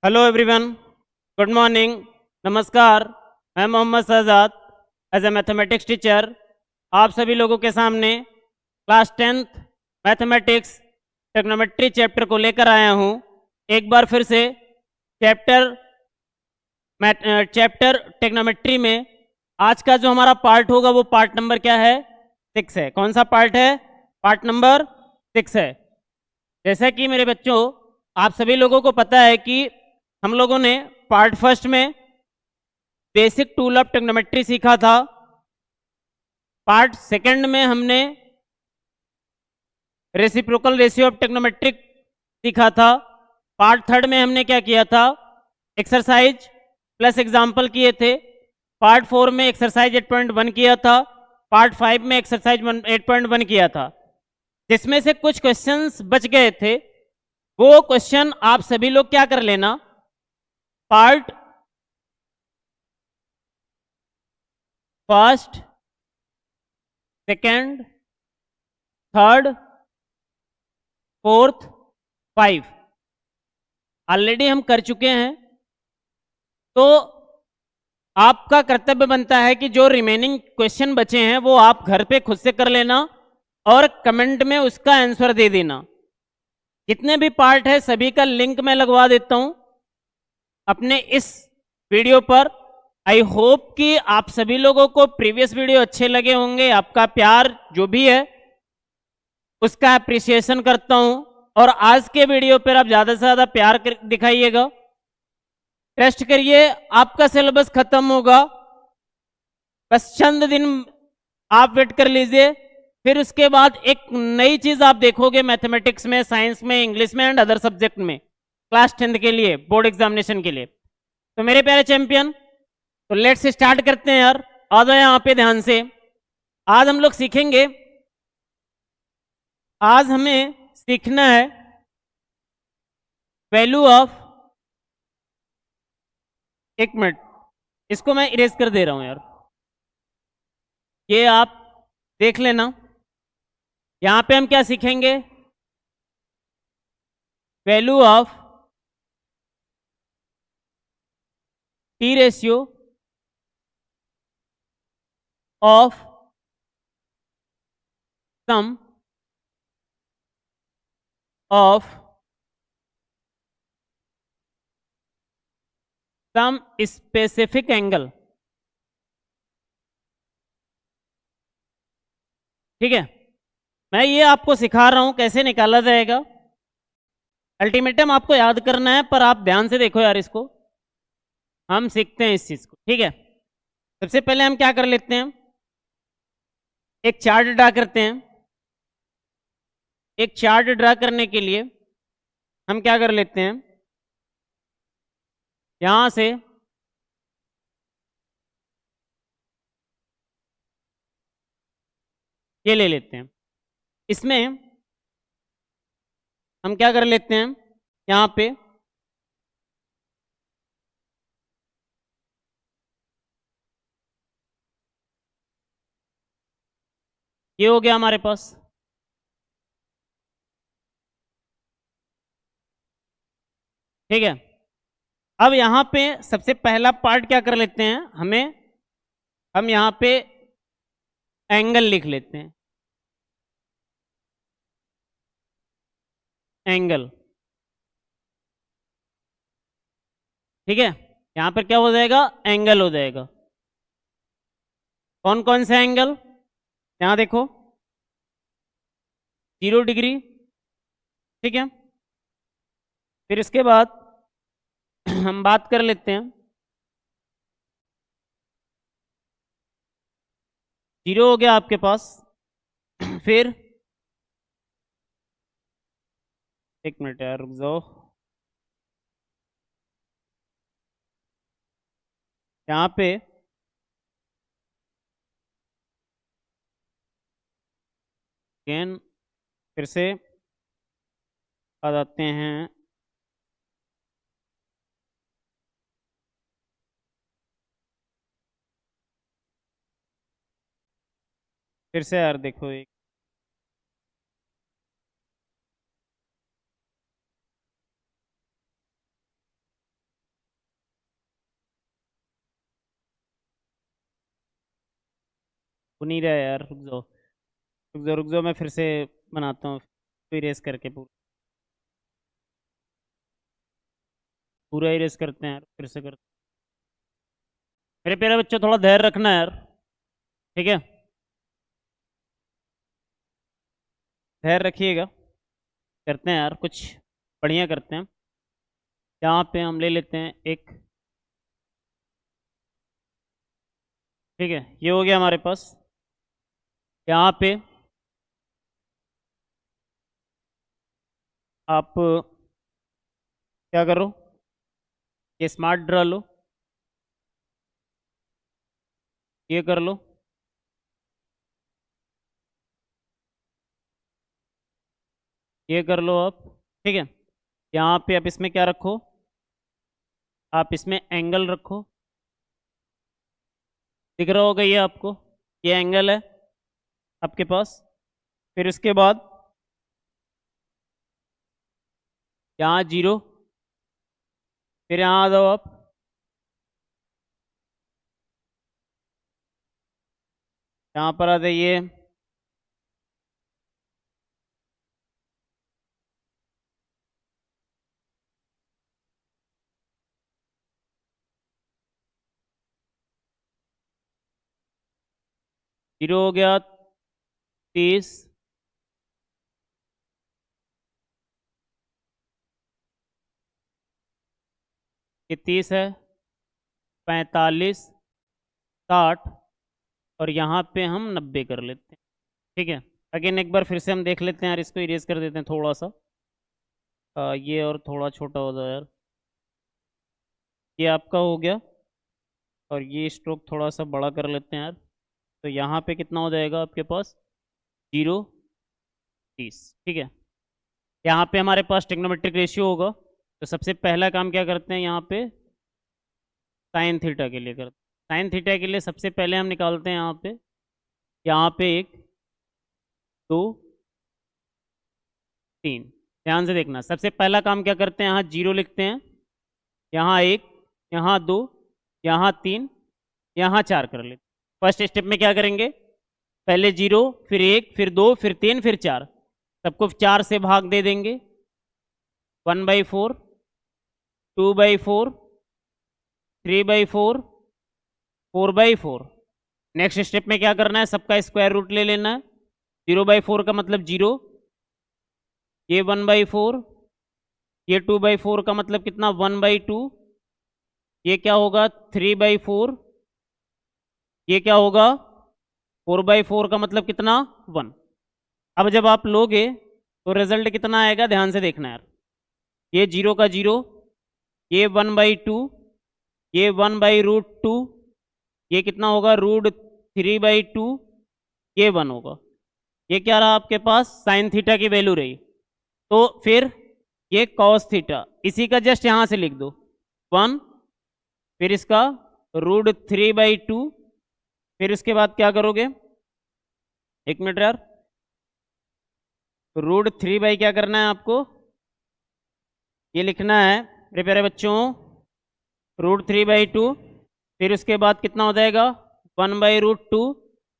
Hello everyone, good morning, नमस्कार। मैं Mohammad Shahzad as a mathematics teacher आप सभी लोगों के सामने क्लास 10th मैथमेटिक्स टेक्नोमेट्री चैप्टर को लेकर आया हूँ। एक बार फिर से चैप्टर चैप्टर टेक्नोमेट्री में आज का जो हमारा पार्ट होगा वो पार्ट नंबर क्या है? 6 है। कौन सा पार्ट है? पार्ट नंबर 6 है। जैसा कि मेरे बच्चों आप सभी लोगों को पता है कि हम लोगों ने पार्ट फर्स्ट में बेसिक टूल ऑफ टेक्नोमेट्री सीखा था। पार्ट सेकंड में हमने रेसिप्रोकल रेशियो ऑफ टेक्नोमेट्रिक सीखा था। पार्ट थर्ड में हमने क्या किया था? एक्सरसाइज प्लस एग्जाम्पल किए थे। पार्ट 4 में एक्सरसाइज 8.1 किया था। पार्ट 5 में एक्सरसाइज 8.1 किया था, जिसमें से कुछ क्वेश्चंस बच गए थे। वो क्वेश्चन आप सभी लोग क्या कर लेना, part first, second, third, fourth, 5 already हम कर चुके हैं। तो आपका कर्तव्य बनता है कि जो रिमेनिंग क्वेश्चन बचे हैं वो आप घर पे खुद से कर लेना और कमेंट में उसका आंसर दे देना। जितने भी पार्ट है सभी का लिंक मैं लगवा देता हूं अपने इस वीडियो पर। आई होप कि आप सभी लोगों को प्रीवियस वीडियो अच्छे लगे होंगे। आपका प्यार जो भी है उसका अप्रिसिएशन करता हूं, और आज के वीडियो पर आप ज़्यादा से ज़्यादा प्यार दिखाइएगा। टेस्ट करिए, आपका सिलेबस खत्म होगा, बस चंद दिन आप वेट कर लीजिए। फिर उसके बाद एक नई चीज आप देखोगे मैथमेटिक्स में, साइंस में, इंग्लिश में एंड अदर सब्जेक्ट में, क्लास 10th के लिए, बोर्ड एग्जामिनेशन के लिए। तो मेरे प्यारे चैंपियन, तो लेट्स स्टार्ट करते हैं यार। आ जाओ यहाँ पे ध्यान से। आज हम लोग सीखेंगे, आज हमें सीखना है वैल्यू ऑफ, एक मिनट इसको मैं इरेज कर दे रहा हूं यार, ये आप देख लेना। यहां पे हम क्या सीखेंगे? Value of T ratio of some of some specific angle. ठीक है, मैं ये आपको सिखा रहा हूं कैसे निकाला जाएगा। अल्टीमेटम आपको याद करना है, पर आप ध्यान से देखो यार, इसको हम सीखते हैं इस चीज को। ठीक है, सबसे पहले हम क्या कर लेते हैं, एक चार्ट ड्रा करते हैं। एक चार्ट ड्रा करने के लिए हम क्या कर लेते हैं, यहां से ये ले लेते हैं। इसमें हम क्या कर लेते हैं, यहां पे ये हो गया हमारे पास। ठीक है, अब यहां पे सबसे पहला पार्ट क्या कर लेते हैं, हम यहां पे एंगल लिख लेते हैं। एंगल, ठीक है, यहां पर क्या हो जाएगा, एंगल हो जाएगा। कौन कौन से एंगल? यहां देखो, 0 डिग्री। ठीक है, फिर इसके बाद हम बात कर लेते हैं, 0 हो गया आपके पास। फिर एक मिनट यार, रुक जाओ। यहाँ पे अगेन फिर से आ जाते हैं, फिर से यार देखो, एक वो नहीं रहा यार, रुक जाओ रुक जाओ रुक जाओ, मैं फिर से बनाता हूँ, इरेज करके पूरा पूरा इरेज करते हैं यार, फिर से करते हैं। मेरे प्यारे बच्चों थोड़ा धैर्य रखना यार, ठीक है, धैर्य रखिएगा, करते हैं यार कुछ बढ़िया करते हैं। यहाँ पे हम ले लेते हैं एक, ठीक है, ये हो गया हमारे पास। यहाँ पे आप क्या करो, ये स्मार्ट ड्रा लो, ये कर लो, ये कर लो आप, ठीक है। यहाँ पे आप इसमें क्या रखो, आप इसमें एंगल रखो, दिख रहा होगा ये आपको, ये एंगल है आपके पास। फिर उसके बाद यहाँ 0, फिर यहाँ आ जाओ आप, यहाँ पर आ जाइए, जीरो हो गया 30, ये 30 है, 45, 60, और यहाँ पे हम 90 कर लेते हैं, ठीक है। अगेन एक बार फिर से हम देख लेते हैं यार, इसको इरेज कर देते हैं थोड़ा सा, ये और थोड़ा छोटा हो जाए यार, ये आपका हो गया, और ये स्ट्रोक थोड़ा सा बड़ा कर लेते हैं यार, तो यहाँ पे कितना हो जाएगा आपके पास, 0, 30, ठीक है। यहाँ पे हमारे पास ट्रिग्नोमेट्रिक रेशियो होगा, तो सबसे पहला काम क्या करते हैं, यहाँ पे साइन थीटा के लिए करते हैं। साइन थीटा के लिए सबसे पहले हम निकालते हैं यहाँ पे 1, 2, 3, ध्यान से देखना, सबसे पहला काम क्या करते हैं, यहाँ 0 लिखते हैं, यहाँ 1, यहाँ 2, यहाँ 3, यहाँ 4 कर लेते हैं। फर्स्ट स्टेप में क्या करेंगे, पहले 0, फिर 1, फिर 2, फिर 3, फिर 4, सबको 4 से भाग दे देंगे, 1/4, 2/4, 3/4, 4/4। नेक्स्ट स्टेप में क्या करना है, सबका स्क्वायर रूट ले लेना है, 0/4 का मतलब 0, ये 1/4, ये 2/4 का मतलब कितना 1/2, ये क्या होगा 3/4, ये क्या होगा 4/4 का मतलब कितना 1। अब जब आप लोगे तो रिजल्ट कितना आएगा, ध्यान से देखना यार, ये 0 का 0, ये 1/2, ये 1/√2, ये कितना होगा √3/2, ये 1 होगा, ये क्या रहा आपके पास साइन थीटा की वैल्यू रही। तो फिर ये कॉस थीटा, इसी का जस्ट यहां से लिख दो 1, फिर इसका √3/2, फिर इसके बाद क्या करोगे, एक मिनट यार, √3 क्या करना है आपको, ये लिखना है मेरे प्यारे बच्चों, √3/2, फिर उसके बाद कितना हो जाएगा 1/√2,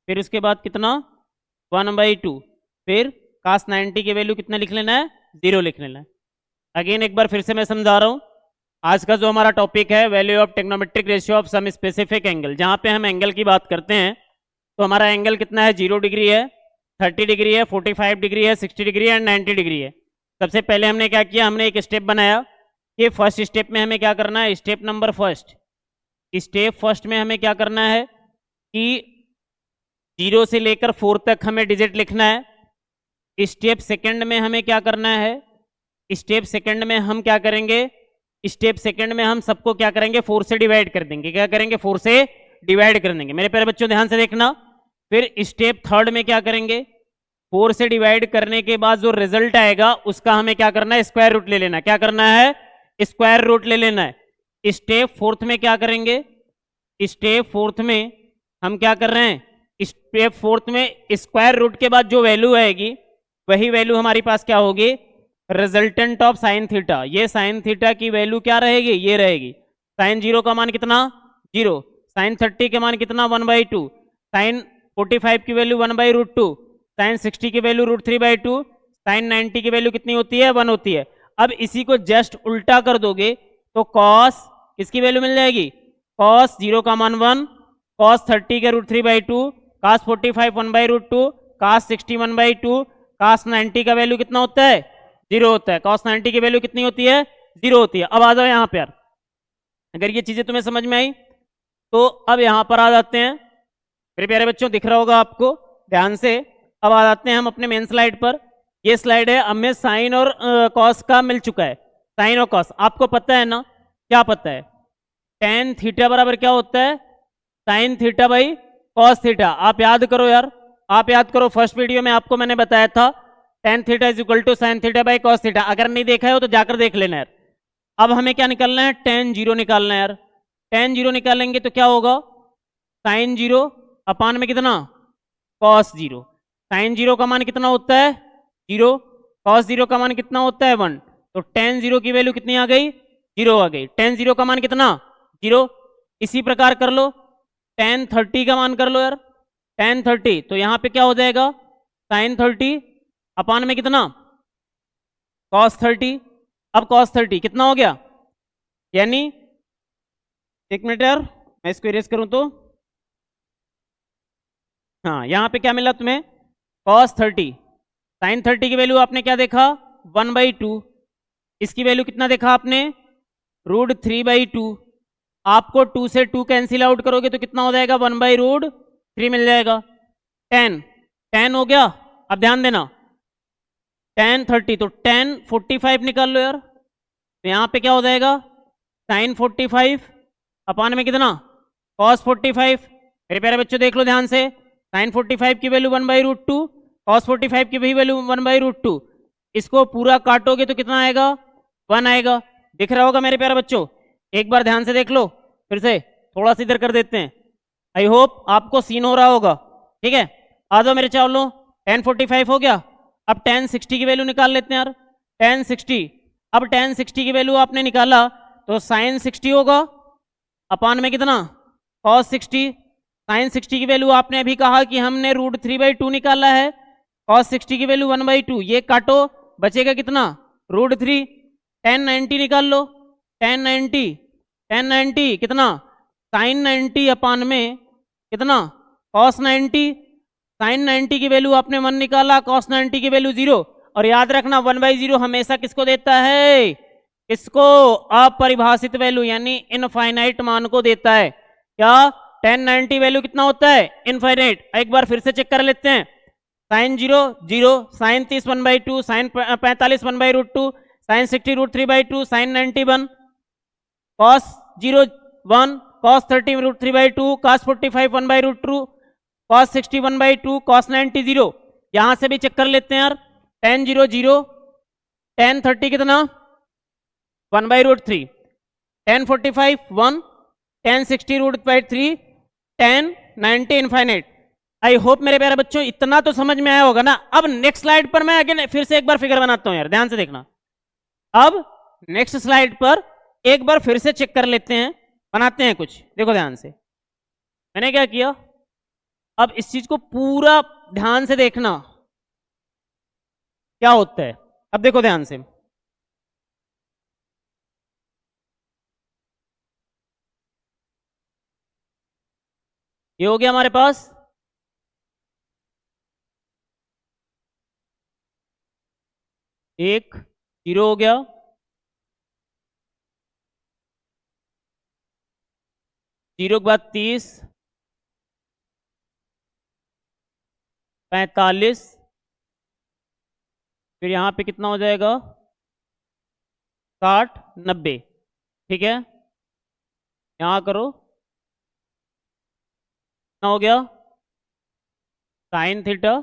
फिर उसके बाद कितना 1/2, फिर cos 90 की वैल्यू कितना लिख लेना है, 0 लिख लेना है। अगेन एक बार फिर से मैं समझा रहा हूँ, आज का जो हमारा टॉपिक है value of trigonometric ratio of some specific angle, जहाँ पे हम एंगल की बात करते हैं, तो हमारा एंगल कितना है 0 डिग्री है, 30 डिग्री है, 45 डिग्री है, 60 डिग्री है एंड 90 डिग्री है। सबसे पहले हमने क्या किया, हमने एक स्टेप बनाया कि फर्स्ट स्टेप में हमें क्या करना है, step number first, step first में हमें क्या करना है कि 0 से लेकर 4 तक हमें डिजिट लिखना है। स्टेप सेकंड में हमें क्या करना है, स्टेप सेकंड में हम क्या करेंगे, स्टेप सेकंड में हम सबको क्या करेंगे 4 से डिवाइड कर देंगे, क्या करेंगे 4 से डिवाइड कर देंगे। मेरे प्यारे बच्चों ध्यान से देखना, फिर स्टेप थर्ड में क्या करेंगे, 4 से डिवाइड करने के बाद जो रिजल्ट आएगा उसका हमें क्या करना है, स्क्वायर रूट ले लेना, क्या करना है, स्क्वायर रूट ले लेना है। स्टेप फोर्थ में क्या करेंगे, स्टेप फोर्थ में हम क्या कर रहे हैं, स्टेप फोर्थ में स्क्वायर रूट के बाद जो वैल्यू आएगी वही वैल्यू हमारे पास क्या होगी, रिजल्टेंट ऑफ साइन थीटा। ये साइन थीटा की वैल्यू क्या रहेगी, ये रहेगी। साइन 0 का मान कितना 0, साइन 30 के मान कितना 1/2, साइन 45 की वैल्यू 1/√2, साइन 60 की वैल्यू √3/2, साइन 90 की वैल्यू कितनी होती है? 1 होती है। अब इसी को जस्ट उल्टा कर दोगे तो कॉस किसकी वैल्यू मिल जाएगी? कॉस 0 का मान 1, कॉस 30 के √3/2, कॉस 45 1/√2, कॉस 60 1/2, कॉस 90 का वैल्यू कितना होता है? 0 होता है। कॉस 90 की वैल्यू कितनी होती है? 0 होती है। अब आ जाओ यहाँ पे यार, अगर ये चीजें तुम्हें समझ में आई तो अब यहाँ पर आ जाते हैं मेरे प्यारे बच्चों, दिख रहा होगा आपको ध्यान से। अब आ जाते हैं हम अपने मेन स्लाइड पर। ये स्लाइड है, अब में साइन और कॉस का मिल चुका है। साइन और कॉस आपको पता है ना? क्या पता है? टेन थीटा बराबर क्या होता है? Sign theta by cos theta. आप याद करो यार, आप याद करो, फर्स्ट वीडियो में आपको मैंने बताया था tan theta is equal to sine theta by cos theta. अगर नहीं देखा हो तो जाकर देख लेना यार। अब हमें क्या निकालना है? टेन जीरो निकालना है यार। टेन जीरो निकालेंगे तो क्या होगा? साइन जीरो अपान में कितना? Cos zero. साइन जीरो का मान कितना होता है? 0। कॉस जीरो का मान कितना होता है? 1। तो टेन जीरो की वैल्यू कितनी आ गई? 0 आ गई। टेन जीरो का मान कितना? 0। इसी प्रकार कर लो, टेन 30 का मान कर लो यार। टेन 30 तो यहाँ पे क्या हो जाएगा? साइन 30 अपान में कितना? कॉस 30। अब कॉस 30 कितना हो गया? यानी एक मिनट यार, मैं इसको इरेज करूं तो हाँ, यहाँ पे क्या मिला तुम्हें? कॉस 30। साइन 30 की वैल्यू आपने क्या देखा? 1/2। इसकी वैल्यू कितना देखा आपने? √3/2। आपको 2 से 2 कैंसिल आउट करोगे तो कितना हो जाएगा? 1/√3 मिल जाएगा। 10 हो गया। अब ध्यान देना, टेन 30 तो टेन 45 निकाल लो यार। तो यहाँ पे क्या हो जाएगा? साइन 45 अपान में कितना? कॉस 45। मेरे प्यारे बच्चों देख लो ध्यान से, साइन 45 की वैल्यू 1/√2, कॉस 45 की भी वैल्यू 1/√2। इसको पूरा काटोगे तो कितना आएगा? 1 आएगा। दिख रहा होगा मेरे प्यारे बच्चों? एक बार ध्यान से देख लो, फिर से थोड़ा सा इधर कर देते हैं। आई होप आपको सीन हो रहा होगा। ठीक है, आ जाओ मेरे चावलों। टेन 45 हो गया। अब टेन 60 की वैल्यू निकाल लेते हैं यार। टेन 60, अब टेन 60 की वैल्यू आपने निकाला तो साइन 60 होगा अपान में कितना? कॉस 60। साइन 60 की वैल्यू आपने अभी कहा कि हमने √3/2 निकाला है। कॉस 60 की वैल्यू 1/2। ये काटो, बचेगा कितना? √3। टेन 90 निकाल लो। टेन 90 कितना? साइन 90 अपान में कितना? कॉस 90। साइन 90 की वैल्यू आपने 1 निकाला, कॉस 90 की वैल्यू 0। और याद रखना 1/0 हमेशा किसको देता है? किसको? अपरिभाषित वैल्यू यानी इनफाइनाइट मान को देता है। क्या? टेन 90 वैल्यू कितना होता है? इनफाइनाइट। एक बार फिर से चेक कर लेते हैं। Sine 0 0, sine 30 1/2, sine 45 1/√2, sine 60 √3/2, sine 90 1, cos 0 1, cos 30 √3/2, cos 45 1/√2, cos 60 1/2, cos 90 0। यहां से भी चेक कर लेते हैं यार। टेन 0 0, टेन 30 कितना? 1/√3, ten 45 1, ten 60 √3, ten 90 infinite. I hope मेरे प्यारे बच्चों इतना तो समझ में आया होगा ना। अब नेक्स्ट स्लाइड पर मैं अगेन फिर से एक बार फिगर बनाता हूं यार, ध्यान से देखना। अब नेक्स्ट स्लाइड पर एक बार फिर से चेक कर लेते हैं, बनाते हैं कुछ। देखो ध्यान से, मैंने क्या किया, अब इस चीज को पूरा ध्यान से देखना क्या होता है। अब देखो ध्यान से, ये हो गया हमारे पास एक, 0 हो गया, 0 के बाद 30, 45, फिर यहां पे कितना हो जाएगा? 60 90। ठीक है, यहां करो, कितना हो गया? Sine theta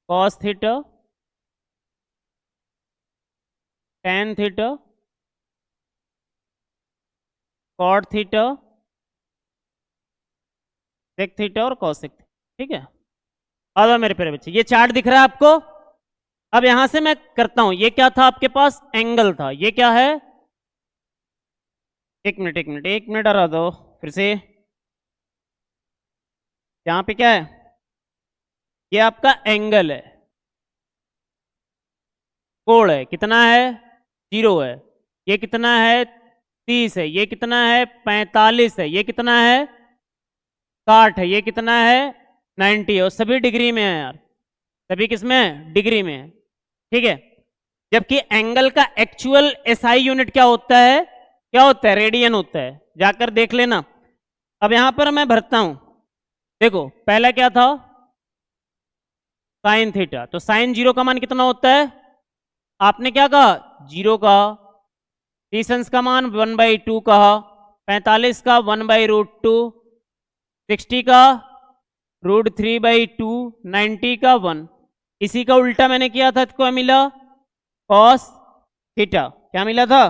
cos theta tan theta cot theta sec theta और कॉस सेक। ठीक है, आ जाओ मेरे प्यारे बच्चे, ये चार्ट दिख रहा है आपको? अब यहां से मैं करता हूं, ये क्या था आपके पास? एंगल था। ये क्या है? एक मिनट आ रहा दो फिर से। यहाँ पे क्या है, ये आपका एंगल है, कोण है, कितना है 0 है, ये कितना है 30 है, ये कितना है 45 है, ये कितना है 60 है, ये कितना है 90 है, और सभी डिग्री में है यार, सभी किस में है, डिग्री में है, ठीक है। जबकि एंगल का एक्चुअल एसआई यूनिट क्या होता है, क्या होता है, रेडियन होता है, जाकर देख लेना। अब यहां पर मैं भरता हूं, देखो पहला क्या था, साइन थीटा, तो साइन 0 का मान कितना होता है, आपने क्या कहा 0 कहा, 30 का मान 1/2 कहा, 45 का 1/√2, 60 का √3/2, 90 का 1। इसी का उल्टा मैंने किया था, तो क्या मिला, कॉस थीटा, क्या मिला था,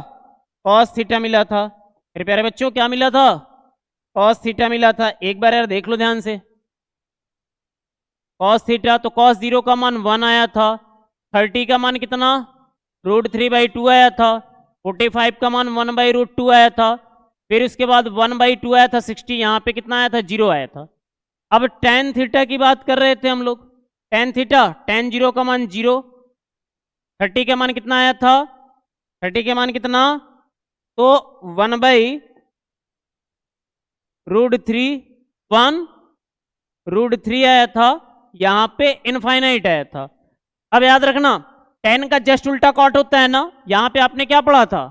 कॉस थीटा मिला था। मेरे प्यारे बच्चों क्या मिला था, कॉस थीटा मिला था। एक बार यार देख लो ध्यान से, कॉस थीटा, तो कॉस 0 का मान 1 आया था, 30 का मान कितना √3/2 आया था, 45 का मान 1/√2 आया था, फिर उसके बाद 1/2 आया था, 60 यहाँ पे कितना आया था 0 आया था। अब tan थीटा की बात कर रहे थे हम लोग, tan थीटा, tan 0 का मान 0, 30 का मान कितना आया था, 30 का मान कितना, तो 1/√3, 1√3 आया था, यहां पे इनफाइनाइट आया था। अब याद रखना tan का जस्ट उल्टा कॉट होता है ना, यहां पे आपने क्या पढ़ा था,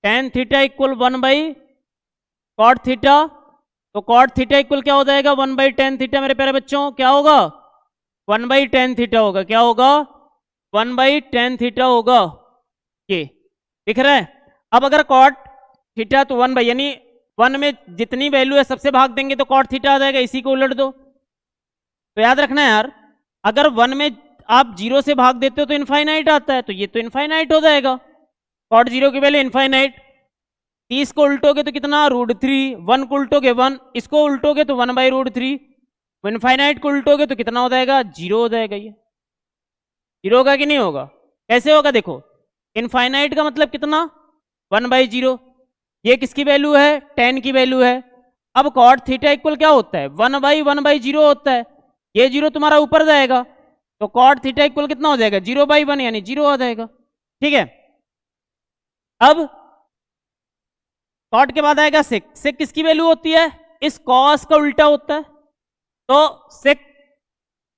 tan theta equal 1/cot theta, तो cot थीटा इक्वल क्या हो जाएगा 1/tan थीटा। मेरे प्यारे बच्चों क्या होगा, 1/tan थीटा होगा, क्या होगा 1/tan थीटा होगा, ये दिख रहा है। अब अगर cot थीटा तो 1 यानी 1 में जितनी वैल्यू है सबसे भाग देंगे तो cot थीटा आ जाएगा, इसी को उलट दो। तो याद रखना यार, अगर 1 में आप 0 से भाग देते हो तो इनफाइनाइट आता है, तो ये तो इनफाइनाइट हो जाएगा, cot 0 की वैल्यू इनफाइनाइट। 30 को उल्टोगे तो कितना √3, 1 को उल्टोगे 1, इसको उल्टोगे तो 1/√3, इनफाइनाइट को उल्टोगे तो कितना हो जाएगा 0 हो जाएगा। ये 0 होगा कि नहीं होगा, कैसे होगा, देखो इनफाइनाइट का मतलब कितना 1/0, ये किसकी वैल्यू है, tan की वैल्यू है। अब cot थीटा इक्वल क्या होता है 1/1/0 होता है, ये 0 तुम्हारा ऊपर जाएगा, तो cot थीटा इक्वल कितना हो जाएगा 0/1 यानी 0 आ जाएगा, ठीक है। अब cot के बाद आएगा sec, sec किसकी वैल्यू होती है, इस cos का उल्टा होता है, तो sec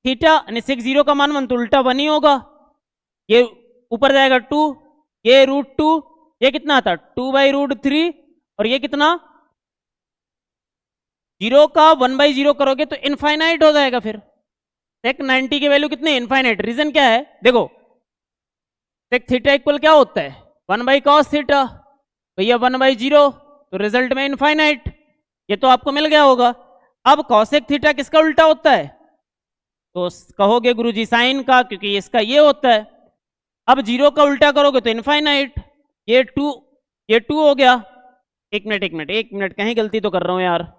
थीटा यानी sec 0 का मान 1 तो उल्टा 1 ही होगा, ये ऊपर जाएगा 2, ये √2, ये कितना आता 2/√3, और ये कितना 0 का 1/0 करोगे तो इनफाइनाइट हो जाएगा। फिर sec 90 की वैल्यू कितनी इनफाइनाइट, रीजन क्या है, देखो sec थीटा इक्वल क्या होता है 1/cos थीटा, भैया 1/0, तो रिजल्ट में इनफाइनाइट, ये तो आपको मिल गया होगा। अब cosec थीटा किसका उल्टा होता है, तो कहोगे गुरुजी साइन का, क्योंकि इसका ये होता है। अब 0 का उल्टा करोगे तो इनफाइनाइट, ये 2 हो गया। एक मिनट कहीं गलती तो कर रहा हूं यार,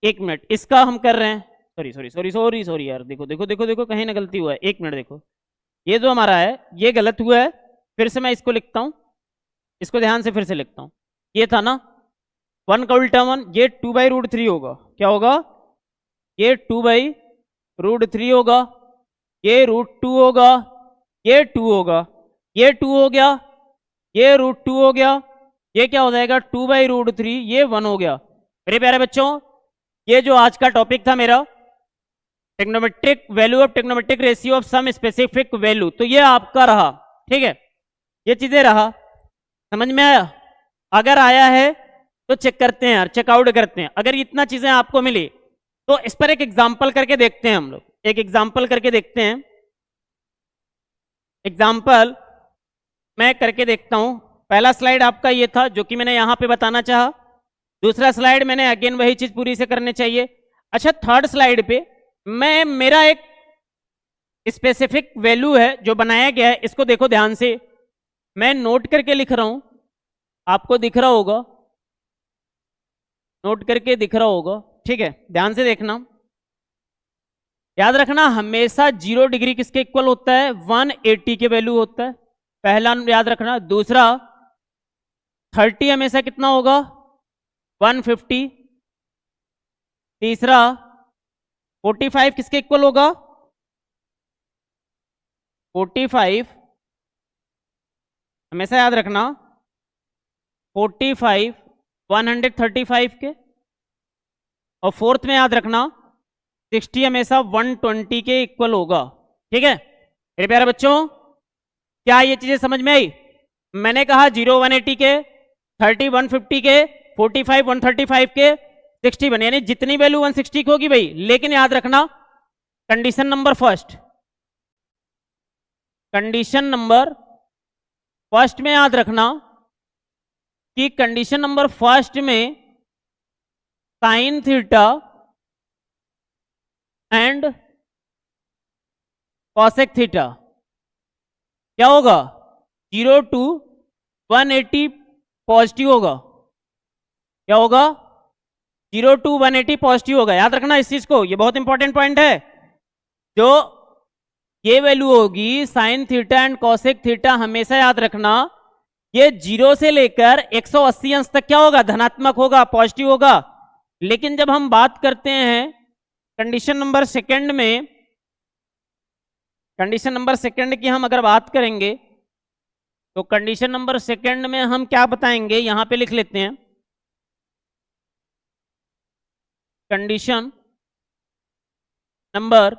एक मिनट, इसका हम कर रहे हैं, सॉरी यार, देखो कहीं ना गलती हुआ है, एक मिनट देखो, ये जो हमारा है ये गलत हुआ है, फिर से मैं इसको लिखता हूं, इसको ध्यान से फिर से लिखता हूं, ये था ना 1 का उल्टा 1, ये 2/√3 होगा, क्या होगा, ये 2/√3 होगा, ये √2 होगा, ये 2 होगा, ये 2 हो गया, ये √2 हो गया, ये क्या हो जाएगा 2/√3, ये 1 हो गया। मेरे प्यारे बच्चों ये जो आज का टॉपिक था मेरा, trigonometric value of trigonometric ratio of some specific value, तो ये आपका रहा, ठीक है, ये चीजें रहा, समझ में आया, अगर आया है तो चेक करते हैं यार, चेकआउट करते हैं। अगर इतना चीजें आपको मिली तो इस पर एक एग्जाम्पल करके देखते हैं, हम लोग एक एग्जाम्पल करके देखते हैं, एग्जाम्पल मैं करके देखता हूं। पहला स्लाइड आपका ये था जो कि मैंने यहां पे बताना चाहा, दूसरा स्लाइड मैंने अगेन वही चीज पूरी से करनी चाहिए। अच्छा, थर्ड स्लाइड पे मैं मेरा एक स्पेसिफिक वैल्यू है जो बनाया गया है, इसको देखो ध्यान से, मैं नोट करके लिख रहा हूं, आपको दिख रहा होगा, नोट करके दिख रहा होगा, ठीक है, ध्यान से देखना। याद रखना हमेशा 0 डिग्री किसके इक्वल होता है 180 के वैल्यू होता है, पहला याद रखना। दूसरा 30 हमेशा कितना होगा 150, तीसरा 45 किसके इक्वल होगा? 45 हमेशा याद रखना, 45 135 के, और फोर्थ में याद रखना 60 हमेशा 120 के इक्वल होगा। ठीक है मेरे प्यारे बच्चों, क्या ये चीजें समझ में आई? मैंने कहा 0 180 के, 30 150 के, 45 135 के, 60 बने, यानी जितनी वैल्यू 160 की होगी भाई। लेकिन याद रखना condition number first, condition number first में याद रखना कि कंडीशन नंबर फर्स्ट में sine theta and cosec theta क्या होगा? 0 to 180 पॉजिटिव होगा। क्या होगा? 0 to 180 पॉजिटिव होगा। याद रखना इस चीज को, ये बहुत इंपॉर्टेंट पॉइंट है। जो ये वैल्यू होगी sine theta and cosec theta, हमेशा याद रखना ये 0 से लेकर 180 अंश तक क्या होगा? धनात्मक होगा, पॉजिटिव होगा। लेकिन जब हम बात करते हैं कंडीशन नंबर सेकंड में, कंडीशन नंबर सेकंड की हम अगर बात करेंगे तो कंडीशन नंबर सेकंड में हम क्या बताएंगे, यहां पे लिख लेते हैं। कंडीशन नंबर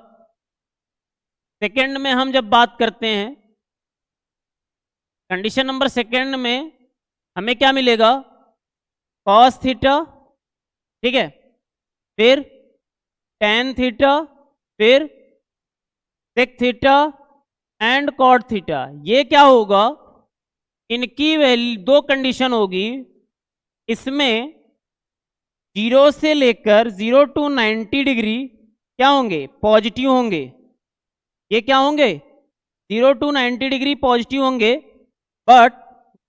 सेकंड में हम जब बात करते हैं, कंडीशन नंबर सेकंड में हमें क्या मिलेगा? कॉस थीटा, ठीक है, फिर टेन थीटा, फिर sec theta and cot theta. ये क्या होगा? इनकी वैल्यू दो कंडीशन होगी, इसमें 0 से लेकर 0 to 90 डिग्री क्या होंगे? पॉजिटिव होंगे। ये क्या होंगे? 0 to 90 डिग्री पॉजिटिव होंगे, बट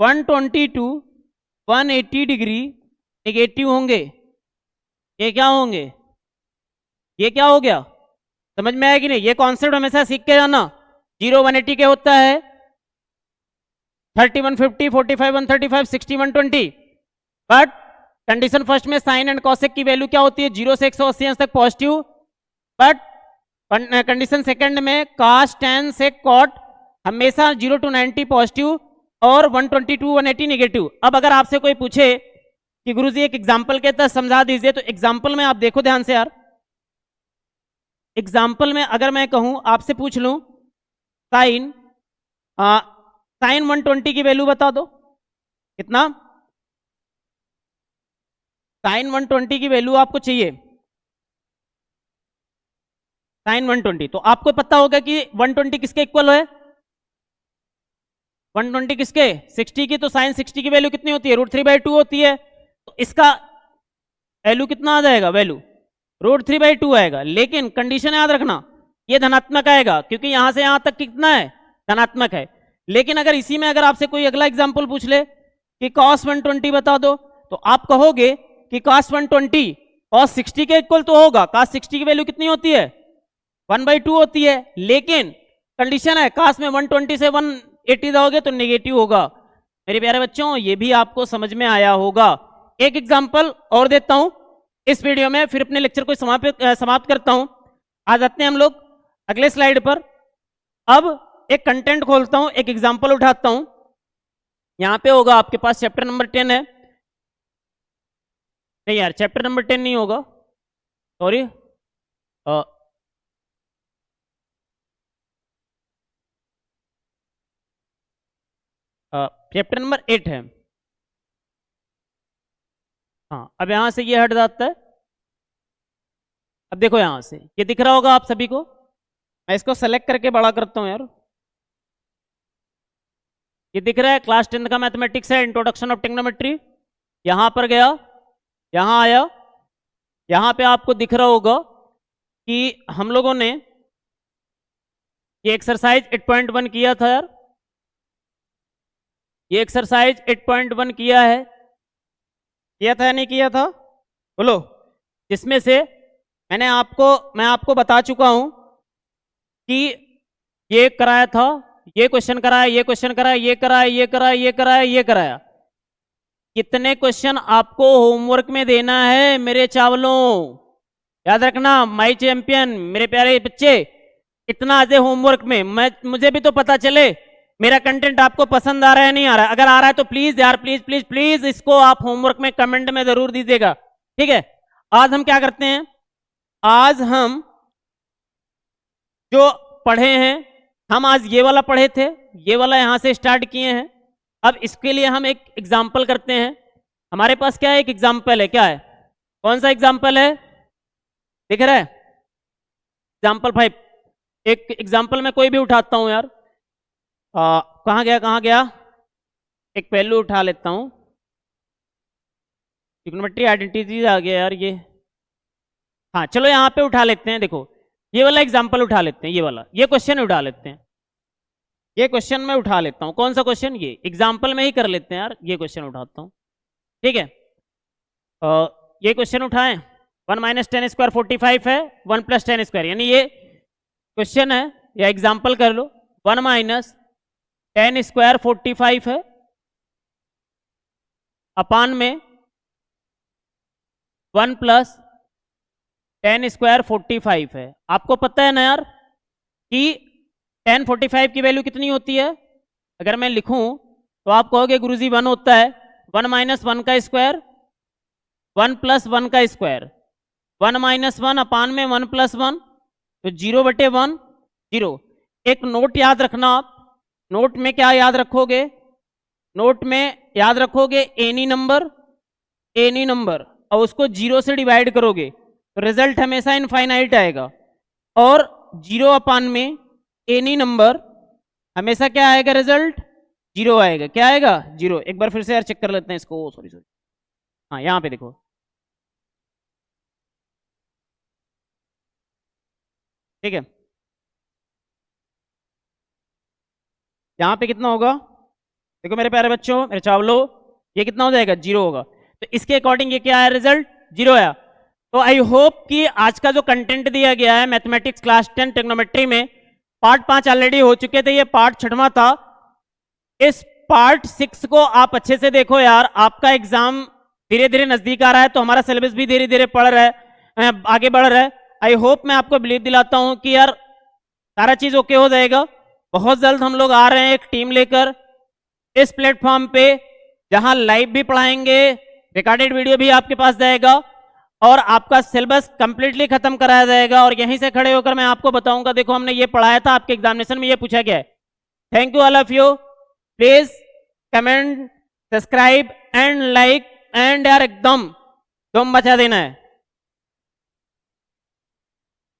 120 to 180 डिग्री नेगेटिव होंगे। ये क्या होंगे? ये क्या हो गया? समझ में आया कि नहीं? ये कॉन्सेप्ट हमेशा सीख के जाना। 0 180 के होता है, 30 150, 45 135, 60 120, बट कंडीशन फर्स्ट में साइन एंड कॉसेक की वैल्यू क्या होती है? 0 से 180 अंश तक पॉजिटिव, बट कंडीशन सेकंड में कॉस टेन सेक कॉट हमेशा 0 to 90 पॉजिटिव और 120 to 180 नेगेटिव। अब अगर आपसे कोई पूछे कि गुरुजी एक एग्जांपल के तहत समझा दीजिए, तो एग्जांपल में आप देखो ध्यान से यार। एग्जांपल में अगर मैं कहूं, आपसे पूछ लूं साइन साइन 120 की वैल्यू बता दो, कितना? साइन 120 की वैल्यू आपको चाहिए, साइन 120, तो आपको पता होगा कि 120 किसके इक्वल है? 120 किसके? 60 की। तो साइन 60 की वैल्यू कितनी होती है? √3/2 होती है। तो इसका वैल्यू कितना आ जाएगा? वैल्यू √3/2 आएगा। लेकिन कंडीशन याद रखना, ये धनात्मक आएगा, क्योंकि यहां से यहां तक कितना है? धनात्मक है। लेकिन अगर इसी में अगर आपसे कोई अगला एग्जाम्पल पूछ ले कि cos 120 बता दो, तो आप कहोगे कि cos 120 cos 60 के इक्वल तो होगा। cos 60 की वैल्यू कितनी होती है? 1/2 होती है। लेकिन कंडीशन है cos में 120 से 180 जाओगे तो नेगेटिव होगा। मेरे प्यारे बच्चों, ये भी आपको समझ में आया होगा। एक एग्जाम्पल और देता हूं इस वीडियो में, फिर अपने लेक्चर को समाप्त करता हूं। आ जाते हैं हम लोग अगले स्लाइड पर। अब एक कंटेंट खोलता हूं, एक एग्जाम्पल उठाता हूं। यहां पे होगा आपके पास चैप्टर नंबर 10 है। नहीं यार, चैप्टर नंबर 10 नहीं होगा, सॉरी, चैप्टर नंबर 8 है। हाँ, अब यहां से ये हट जाता है। अब देखो यहां से ये दिख रहा होगा आप सभी को। मैं इसको सेलेक्ट करके बड़ा करता हूं यार। ये दिख रहा है, क्लास 10 का मैथमेटिक्स है, इंट्रोडक्शन ऑफ ट्रिग्नोमेट्री। यहां पर गया, यहां आया, यहां पे आपको दिख रहा होगा कि हम लोगों ने ये एक्सरसाइज 8.1 किया था यार। ये एक्सरसाइज 8.1 किया है, किया था या नहीं किया था? बोलो। जिसमें से मैं आपको बता चुका हूं कि ये कराया था, ये क्वेश्चन कराया, ये क्वेश्चन कराया, ये कराया, ये कराया, ये कराया, ये कराया। कितने क्वेश्चन आपको होमवर्क में देना है मेरे चावलों? याद रखना माय चैंपियन, मेरे प्यारे बच्चे, इतना आज होमवर्क में मुझे भी तो पता चले मेरा कंटेंट आपको पसंद आ रहा है नहीं आ रहा है। अगर आ रहा है तो प्लीज यार, प्लीज प्लीज प्लीज इसको आप होमवर्क में कमेंट में जरूर दीजिएगा, ठीक है। आज हम क्या करते हैं, आज हम जो पढ़े हैं, हम आज ये वाला पढ़े थे, ये वाला यहां से स्टार्ट किए हैं। अब इसके लिए हम एक एग्जाम्पल करते हैं। हमारे पास क्या है, एक एग्जाम्पल है। क्या है, कौन सा एग्जाम्पल है, दिख रहा है, एग्जाम्पल 5। एक एग्जाम्पल में कोई भी उठाता हूं यार, कहाँ गया, एक पहलू उठा लेता हूं, ट्रिग्नोमेट्री आइडेंटिटीज आ गया यार ये। हाँ चलो यहाँ पे उठा लेते हैं, देखो ये वाला एग्जाम्पल उठा लेते हैं, ये वाला, ये क्वेश्चन उठा लेते हैं, ये क्वेश्चन में उठा लेता हूँ। कौन सा क्वेश्चन, ये एग्जाम्पल में ही कर लेते हैं यार, ये क्वेश्चन उठाता हूँ, ठीक है। ये क्वेश्चन उठाएं, 1 माइनस 10 स्क्वायर 45 है, 1 प्लस 10 स्क्वायर, यानी ये क्वेश्चन है या एग्जाम्पल कर लो। 1 माइनस 10 स्क्वायर 45 है, अपान में 1 प्लस 10 स्क्वायर 45 है। आपको पता है ना यार कि 10 45 की वैल्यू कितनी होती है, अगर मैं लिखूं तो आप कहोगे गुरुजी 1 होता है, 1 माइनस 1 का स्क्वायर, 1 प्लस 1 का स्क्वायर, 1 माइनस 1 अपान में 1 प्लस 1, तो 0/1 0। एक नोट याद रखना आप, नोट में क्या याद रखोगे, नोट में याद रखोगे एनी नंबर और उसको 0 से डिवाइड करोगे तो रिजल्ट हमेशा इनफाइनाइट आएगा, और 0 अपान में एनी नंबर हमेशा क्या आएगा, रिजल्ट 0 आएगा। क्या आएगा, 0। एक बार फिर से यार चेक कर लेते हैं इसको, सॉरी हाँ यहाँ पे देखो, ठीक है, यहाँ पे कितना होगा, देखो मेरे प्यारे बच्चों, मेरे चावलो, ये कितना हो जाएगा, 0 होगा। तो इसके अकॉर्डिंग ये क्या है, रिजल्ट 0 आया। तो आई होप कि आज का जो कंटेंट दिया गया है मैथमेटिक्स क्लास 10 ट्रिग्नोमेट्री में, पार्ट 5 ऑलरेडी हो चुके थे, ये पार्ट 6वां था। इस पार्ट 6 को आप अच्छे से देखो यार, आपका एग्जाम धीरे धीरे नजदीक आ रहा है, तो हमारा सिलेबस भी धीरे धीरे पढ़ रहा है, आगे बढ़ रहा है। आई होप मैं आपको बिलीव दिलाता हूं कि यार सारा चीज ओके हो जाएगा। बहुत जल्द हम लोग आ रहे हैं एक टीम लेकर इस प्लेटफॉर्म पे, जहां लाइव भी पढ़ाएंगे, रिकॉर्डेड वीडियो भी आपके पास जाएगा और आपका सिलेबस कंप्लीटली खत्म कराया जाएगा। और यहीं से खड़े होकर मैं आपको बताऊंगा, देखो हमने ये पढ़ाया था, आपके एग्जामिनेशन में ये पूछा गया है। Thank you all of you, please comment, subscribe and like, and यार एकदम धूम मचा देना है।